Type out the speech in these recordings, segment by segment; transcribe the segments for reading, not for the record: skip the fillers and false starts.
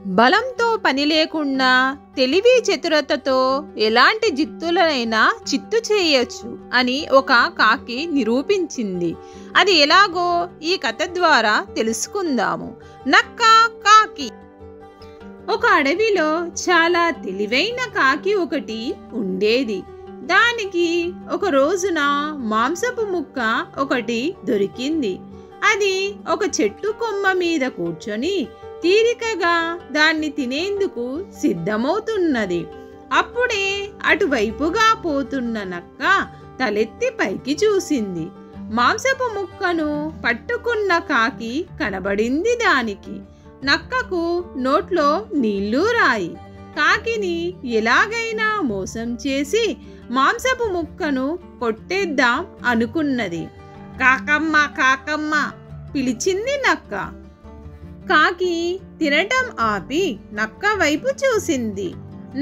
బలంతో పని లేకుండా తెలివి చతురతతో ఎలాంటి జిత్తులనైనా చిత్తు చేయొచ్చు అని ఒక కాకి నిరూపించింది. అది ఎలాగో ఈ కథ ద్వారా తెలుసుకుందాము. నక్క కాకి. ఒక అడవిలో చాలా తెలివైన కాకి ఒకటి ఉండేది. దానికి ఒక రోజున మాంసపు ముక్క ఒకటి దొరికింది. అది ఒక చెట్టు కొమ్మ మీద కూర్చొని తీరికగా దాన్ని తినేందుకు సిద్ధమవుతున్నది. అప్పుడే అటువైపుగా పోతున్న నక్క తలెత్తి పైకి చూసింది. మాంసపు ముక్కను పట్టుకున్న కాకి కనబడింది దానికి. నక్కకు నోట్లో నీళ్లు రాయి. కాకిని ఎలాగైనా మోసం చేసి మాంసపు ముక్కను కొట్టేద్దాం అనుకున్నది. కాకమ్మ కాకమ్మ పిలిచింది నక్క. కాకి తినటం ఆపి నక్క వైపు చూసింది.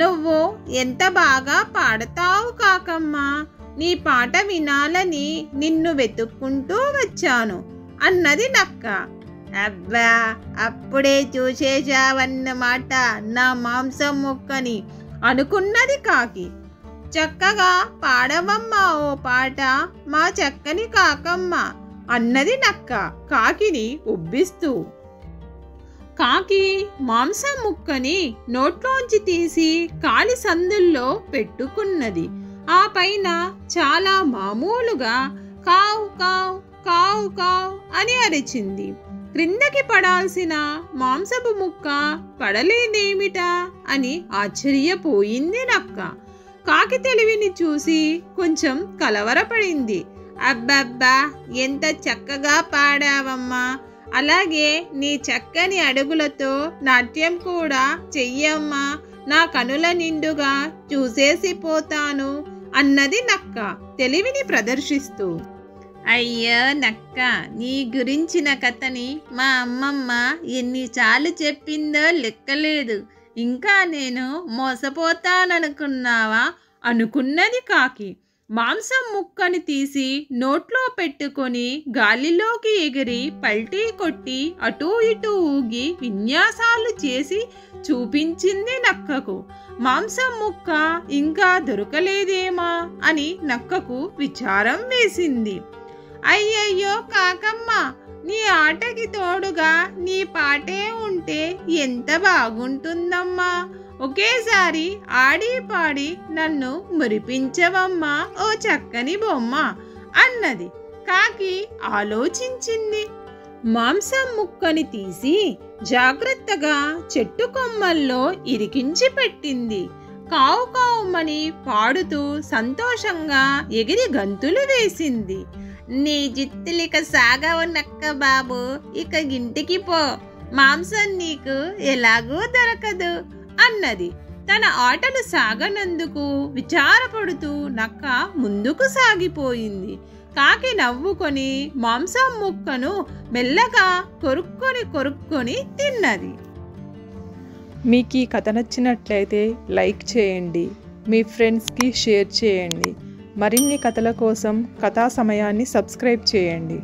నువ్వు ఎంత బాగా పాడతావు కాకమ్మ, నీ పాట వినాలని నిన్ను వెతుక్కుంటూ వచ్చాను అన్నది నక్క. అబ్బా, అప్పుడే చూసేశావన్నమాట నా మాంసం ముక్కని అనుకున్నది కాకి. చక్కగా పాడవమ్మా ఓ పాట మా చక్కని కాకమ్మ అన్నది నక్క కాకిని ఉబ్బిస్తూ. కాకి మాంసం ముక్కని నోట్లోంచి తీసి కాలి సందుల్లో పెట్టుకున్నది. ఆ పైన చాలా మామూలుగా కావు కావు కావు కావు అని అరిచింది. క్రిందకి పడాల్సిన మాంసపు ముక్క పడలేదేమిటా అని ఆశ్చర్యపోయింది నక్క. కాకి తెలివిని చూసి కొంచెం కలవరపడింది. అబ్బబ్బా, ఎంత చక్కగా పాడావమ్మా, అలాగే నీ చక్కని అడుగులతో నాట్యం కూడా చెయ్యమ్మా, నా కనుల నిండుగా చూసేసిపోతాను అన్నది నక్క తెలివిని ప్రదర్శిస్తూ. అయ్యో నక్క, నీ గురించిన కథని మా అమ్మమ్మ ఎన్నిసార్లు చెప్పిందో లెక్కలేదు. ఇంకా నేను మోసపోతాననుకున్నావా అనుకున్నది కాకి. మాంసం ముక్కని తీసి నోట్లో పెట్టుకొని గాలిలోకి ఎగిరి పల్టీ కొట్టి అటూ ఇటూ ఊగి విన్యాసాలు చేసి చూపించింది నక్కకు. మాంసం ముక్క ఇంకా దొరకలేదేమా అని నక్కకు విచారం వేసింది. అయ్యయ్యో కాకమ్మ, నీ ఆటకి తోడుగా నీ పాటే ఉంటే ఎంత బాగుంటుందమ్మా, ఒకేసారి ఆడి పాడి నన్ను మురిపించవమ్మా ఓ చక్కని బొమ్మ అన్నది. కాకి ఆలోచించింది. మాంసం ముక్కని తీసి జాగ్రత్తగా చెట్టు కొమ్మల్లో ఇరికించి పెట్టింది. కావు కావుమని పాడుతూ సంతోషంగా ఎగిరి గంతులు వేసింది. నీ జిత్తులిక సాగవు నక్క బాబు, ఇక ఇంటికి పో, మాంసం నీకు ఎలాగూ దొరకదు అన్నది. తన ఆటలు సాగనందుకు విచారపడుతూ నక్క ముందుకు సాగిపోయింది. కాకి నవ్వుకొని మాంసం ముక్కను మెల్లగా కొరుక్కొని తిన్నది. మీకు ఈ కథ నచ్చినట్లయితే లైక్ చేయండి, మీ ఫ్రెండ్స్కి షేర్ చేయండి. మరిన్ని కథల కోసం కథా సమయాన్ని సబ్స్క్రైబ్ చేయండి.